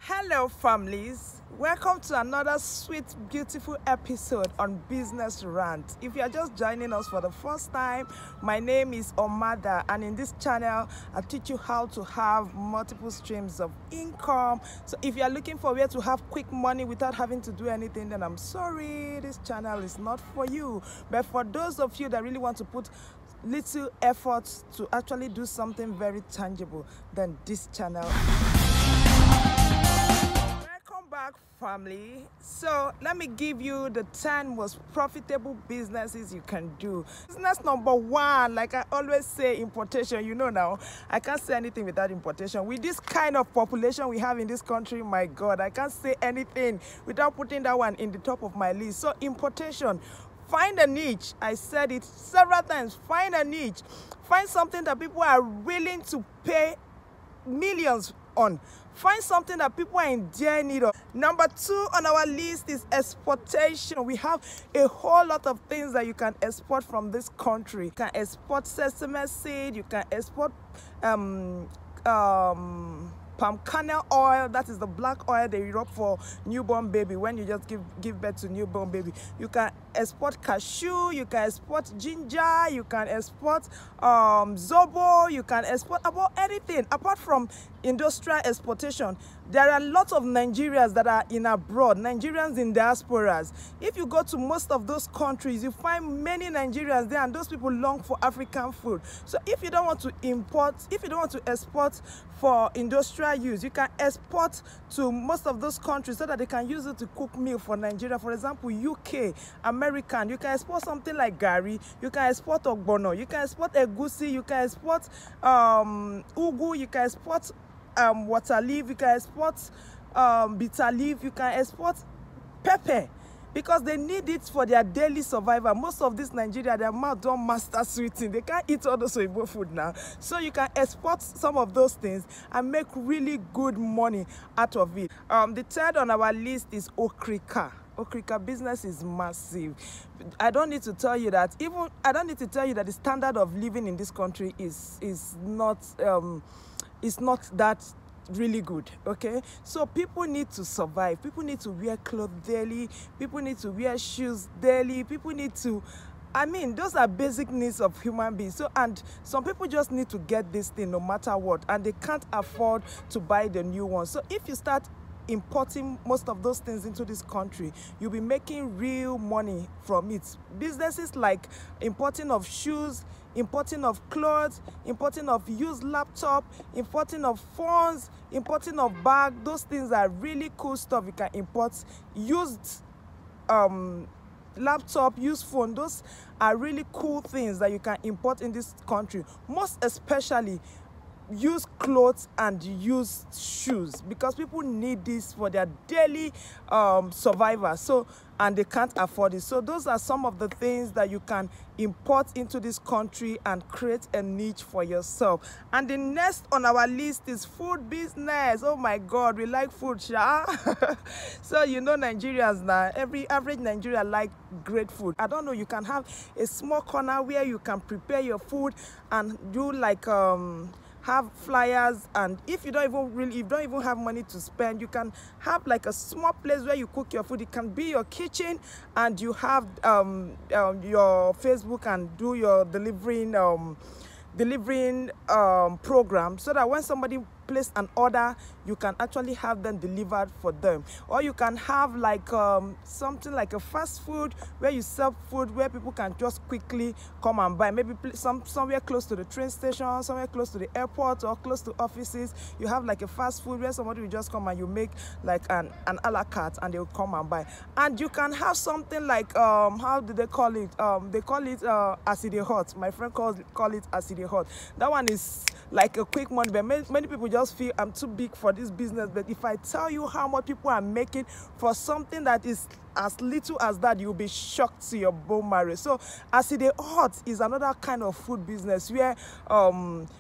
Hello families, welcome to another sweet beautiful episode on Business Rant. If you are just joining us for the first time, my name is Omada, and in this channel I teach you how to have multiple streams of income. So if you are looking for where to have quick money without having to do anything, then I'm sorry, this channel is not for you. But for those of you that really want to put little efforts to actually do something very tangible, then this channel. Welcome back, family. So let me give you the 10 most profitable businesses you can do. Business number one, like I always say, importation. You know now, I can't say anything without importation. With this kind of population we have in this country, my God, I can't say anything without putting that one in the top of my list. So importation. Find a niche. I said it several times. Find a niche. Find something that people are willing to pay millions on. Find something that people are in dear need of. Number two on our list is exportation. We have a whole lot of things that you can export from this country. You can export sesame seed. You can export palm kernel oil. That is the black oil they rub for newborn baby when you just give birth to newborn baby. You can export cashew, you can export ginger, you can export zobo, you can export about anything apart from industrial exportation. There are lots of Nigerians that are in abroad, Nigerians in diasporas. If you go to most of those countries, you find many Nigerians there, and those people long for African food. So if you don't want to import, if you don't want to export for industrial use, you can export to most of those countries so that they can use it to cook meal for Nigeria. For example, UK, American, you can export something like gari, you can export ogbono, you can export egusi, you can export ugu, you can export water leaf, you can export bitter leaf, you can export pepper, because they need it for their daily survival. Most of this Nigeria, their mouth don't master sweeting. They can't eat all those Igbo food now. So you can export some of those things and make really good money out of it. The third on our list is okirika. Okirika business is massive. I don't need to tell you that. I don't need to tell you that the standard of living in this country is not that really good. Okay, so people need to survive. People need to wear clothes daily. People need to wear shoes daily. People need to, I mean, those are basic needs of human beings. So, and some people just need to get this thing no matter what, and they can't afford to buy the new one. So if you start importing most of those things into this country, you'll be making real money from it. Businesses like importing of shoes, importing of clothes, importing of used laptop, importing of phones, importing of bag, those things are really cool stuff. You can import used laptop, used phone. Those are really cool things that you can import in this country, most especially use clothes and use shoes, because people need this for their daily survival. So, and they can't afford it. So those are some of the things that you can import into this country and create a niche for yourself. And the next on our list is food business. Oh my God, we like food, sha. So you know Nigerians now, every average Nigerian like great food. I don't know, you can have a small corner where you can prepare your food and do like have flyers, and if you don't even have money to spend, you can have like a small place where you cook your food. It can be your kitchen, and you have your Facebook and do your delivering program, so that when somebody place an order, you can actually have them delivered for them. Or you can have like something like a fast food where you sell food where people can just quickly come and buy. Maybe somewhere close to the train station, somewhere close to the airport, or close to offices. You have like a fast food where somebody will just come and you make like an a la carte, and they will come and buy. And you can have something like how do they call it? They call it acid hot. My friend call it acid hot. That one is like a quick money, but many people just feel I'm too big for this business. But if I tell you how much people are making for something that is as little as that, you'll be shocked to your bone marrow. So acid hot is another kind of food business where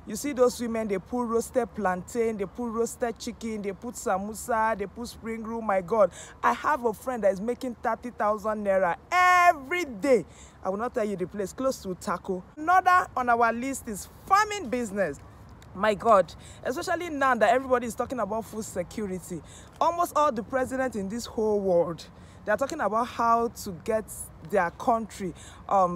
you see those women, they put roasted plantain, they put roasted chicken, they put samosa, they put spring roll. My God, I have a friend that is making 30,000 naira every day. I will not tell you the place, close to Taco. Another on our list is farming business. My God, especially now that everybody is talking about food security. Almost all the presidents in this whole world, they are talking about how to get their country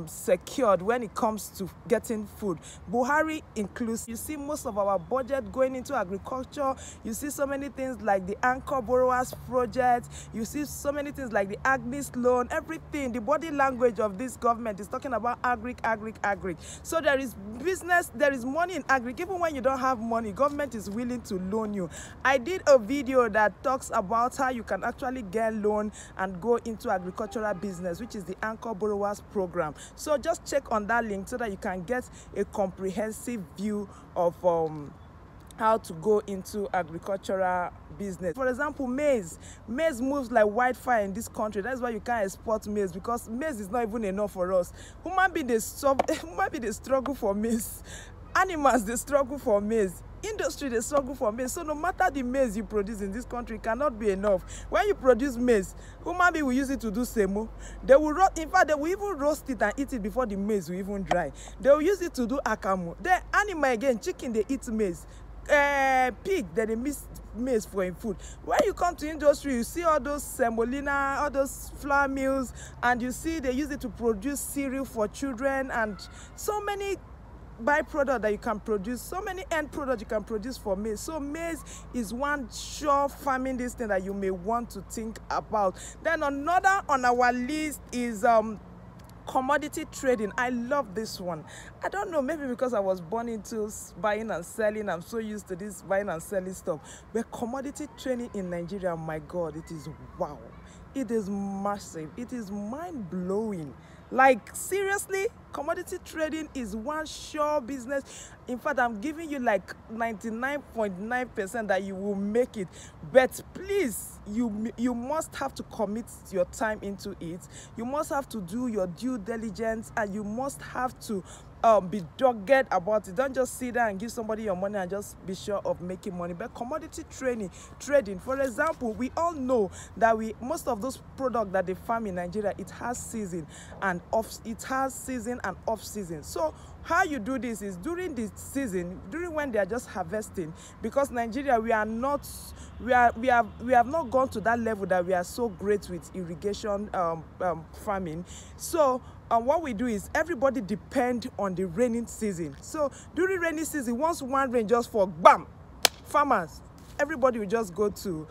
secured when it comes to getting food. Buhari includes. You see most of our budget going into agriculture. You see so many things like the Anchor Borrowers Project. You see so many things like the Agnes loan. Everything, the body language of this government is talking about agric. So there is business, there is money in agric. Even when you don't have money, government is willing to loan you. I did a video that talks about how you can actually get loan and go into agricultural business, which is the Anchor Borrowers Program. So just check on that link so that you can get a comprehensive view of how to go into agricultural business. For example, maize moves like wildfire in this country. That's why you can't export maize, because maize is not even enough for us. Human beings, they struggle for maize. Animals, they struggle for maize. Industry, they struggle for maize. So no matter the maize you produce in this country, it cannot be enough. When you produce maize, human beings will use it to do semo. They will in fact, they will even roast it and eat it before the maize will even dry. They will use it to do akamu. The animal again, chicken, they eat maize. Pig, then they miss maize for in food. When you come to industry, you see all those semolina, all those flour mills, and you see they use it to produce cereal for children and so many byproduct that you can produce, so many end products you can produce for maize. So maize is one sure farming this thing that you may want to think about. Then another on our list is commodity trading. I love this one. I don't know, maybe because I was born into buying and selling, I'm so used to this buying and selling stuff. But commodity trading in Nigeria, my God, it is wow. It is massive. It is mind-blowing. Like, seriously, commodity trading is one sure business. In fact, I'm giving you like 99.9% that you will make it. But please, you must have to commit your time into it. You must have to do your due diligence, and you must have to be dogged about it. Don't just sit there and give somebody your money and just be sure of making money. But commodity trading, for example, we all know that most of those products that they farm in Nigeria, it has season and off season. So how you do this is during the season, during when they are just harvesting, because Nigeria, we have not gone to that level that we are so great with irrigation farming. So what we do is everybody depend on the raining season. So during rainy season, once one rain just fall, bam, farmers, everybody will just go to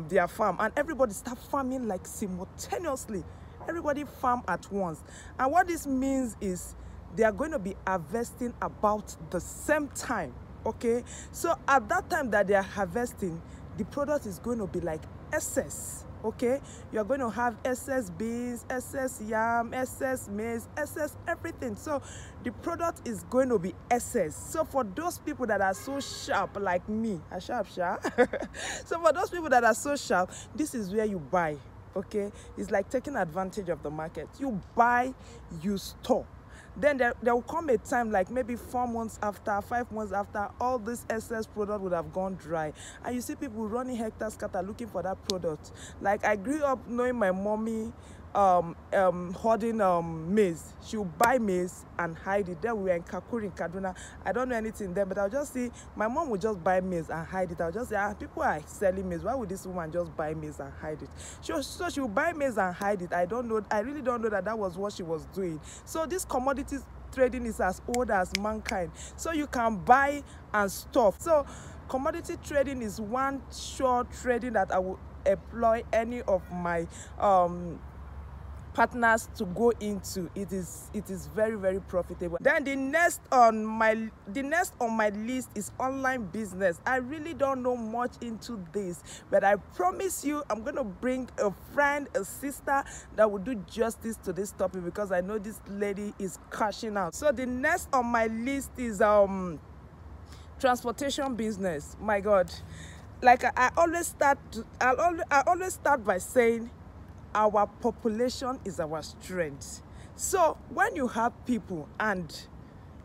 their farm, and everybody start farming like simultaneously. Everybody farm at once. And what this means is they are going to be harvesting about the same time. Okay, so at that time that they are harvesting, the product is going to be like excess. Okay, you're going to have excess beans, excess yam, excess maize, excess everything. So the product is going to be excess. So for those people that are so sharp like me, so for those people that are so sharp, this is where you buy. Okay, it's like taking advantage of the market. You buy, you store. Then there will come a time, like maybe 4 months after, 5 months after, all this excess product would have gone dry, and you see people running hectare scatter looking for that product. Like, I grew up knowing my mommy hoarding maize. She would buy maize and hide it. Then we were in Kakuri in Kaduna. I don't know anything there, but I'll just see my mom would just buy maize and hide it. I'll just say, people are selling maize. Why would this woman just buy maize and hide it? So she would buy maize and hide it. I really don't know that was what she was doing. So this commodities trading is as old as mankind. So you can buy and stuff. So commodity trading is one sure trading that I will employ any of my partners to go into. It is very, very profitable. Then the next on my list is online business. I really don't know much into this, but I promise you I'm going to bring a friend, a sister that will do justice to this topic, because I know this lady is cashing out. So the next on my list is transportation business. My God, like I always start by saying, our population is our strength. So when you have people and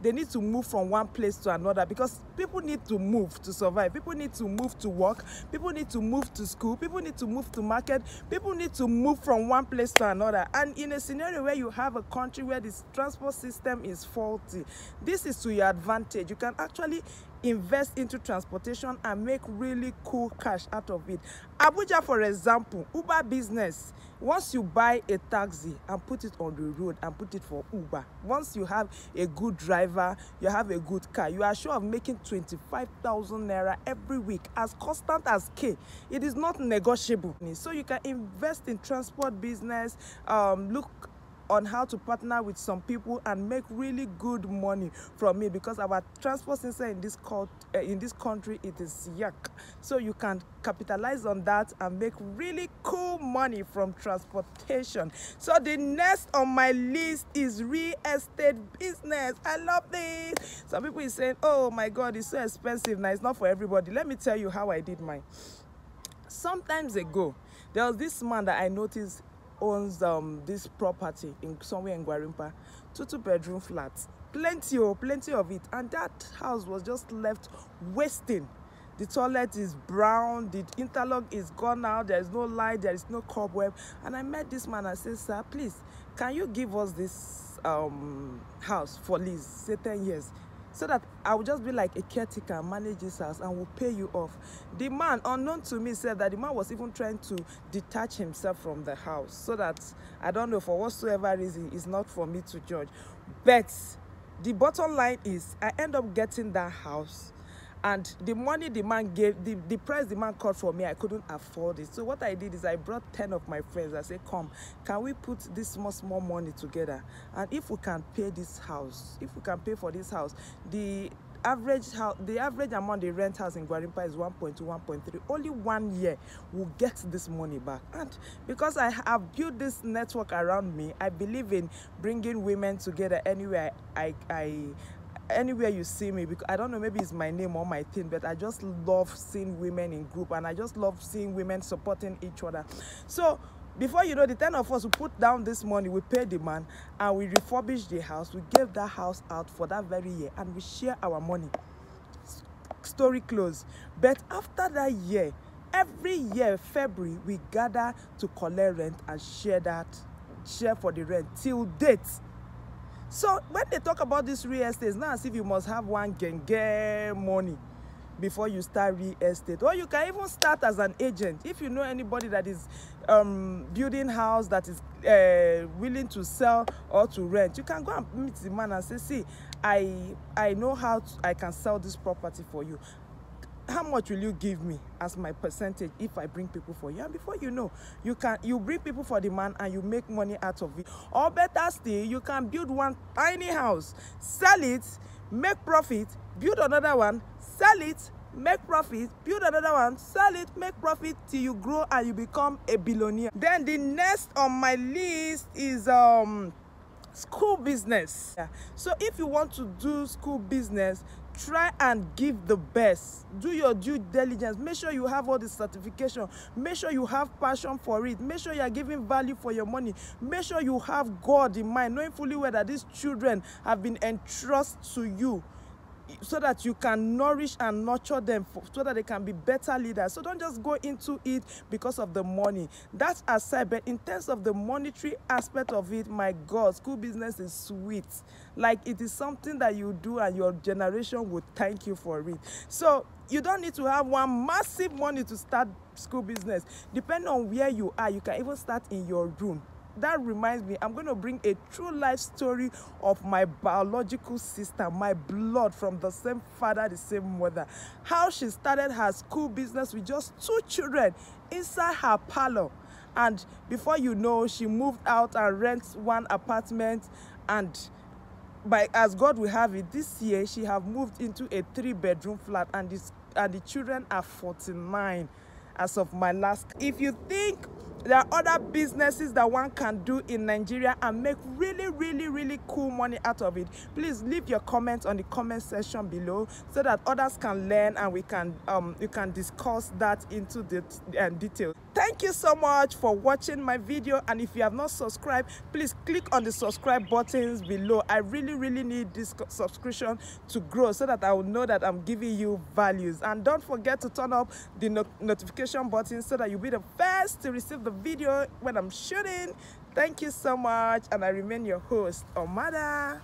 they need to move from one place to another, because people need to move to survive, people need to move to work, people need to move to school, people need to move to market, people need to move from one place to another. And in a scenario where you have a country where this transport system is faulty, this is to your advantage. You can actually invest into transportation and make really cool cash out of it. Abuja, for example, Uber business. Once you buy a taxi and put it on the road and put it for Uber, once you have a good driver, you have a good car, you are sure of making 25,000 naira every week, as constant as K. It is not negotiable. So you can invest in transport business, look on how to partner with some people and make really good money from it, because our transport system in this country, it is yuck. So you can capitalize on that and make really cool money from transportation. So the next on my list is real estate business. I love this. Some people is saying, oh my God, it's so expensive. Now it's not for everybody. Let me tell you how I did mine. Sometimes ago, there was this man that I noticed owns this property in somewhere in Gwarimpa, 2-bedroom flats, plenty of it, and that house was just left wasting. The toilet is brown, the interlock is gone out, there is no light, there is no cobweb. And I met this man. I said, sir, please, can you give us this house for lease, say 10 years, so that I will just be like a caretaker, manage this house, and will pay you off. The man, unknown to me, said that the man was even trying to detach himself from the house, so that, I don't know, for whatsoever reason, it's not for me to judge. But the bottom line is, I end up getting that house, and the money the man gave, the price the man called for me, I couldn't afford it. So what I did is I brought 10 of my friends. I said, come, can we put this small money together? And if we can pay this house, if we can pay for this house, the average amount they rent house in Gwarimpa is 1.2, 1.3. Only 1 year will get this money back. And because I have built this network around me, I believe in bringing women together anywhere anywhere you see me, because I don't know, maybe it's my name or my thing, but I just love seeing women in group, and I just love seeing women supporting each other. So before you know, the 10 of us who put down this money, we paid the man and we refurbished the house. We gave that house out for that very year and we share our money. Story closed. But after that year, every year February, we gather to collect rent and share for the rent till date. So when they talk about this real estate, it's not as if you must have one genge money before you start real estate. Or you can even start as an agent. If you know anybody that is building house, that is willing to sell or to rent, you can go and meet the man and say, see, I know how I can sell this property for you. How much will you give me as my percentage if I bring people for you? And before you know, you bring people for the man and you make money out of it. Or better still, you can build one tiny house, sell it, make profit, build another one, sell it, make profit, build another one, sell it, make profit, till you grow and you become a billionaire. Then the next on my list is school business. Yeah. So if you want to do school business, try and give the best. Do your due diligence. Make sure you have all the certification. Make sure you have passion for it. Make sure you are giving value for your money. Make sure you have God in mind, knowing fully well that these children have been entrusted to you, so that you can nourish and nurture them, so that they can be better leaders. So don't just go into it because of the money. That's aside, but in terms of the monetary aspect of it, my God, school business is sweet. Like, it is something that you do and your generation would thank you for it. So you don't need to have one massive money to start school business. Depending on where you are, you can even start in your room. That reminds me, I'm going to bring a true life story of my biological sister, my blood from the same father, the same mother. How she started her school business with just 2 children inside her parlor. And before you know, she moved out and rents one apartment. And as God will have it, this year she have moved into a 3-bedroom flat, and the children are 49 as of my last. If you think there are other businesses that one can do in Nigeria and make really cool money out of it, please leave your comments on the comment section below, so that others can learn and you can discuss that into the detail. Thank you so much for watching my video, and if you have not subscribed, please click on the subscribe buttons below. I really need this subscription to grow, so that I will know that I'm giving you values. And don't forget to turn up the notification button, so that you'll be the first to receive the video when I'm shooting. Thank you so much, and I remain your host, Omada.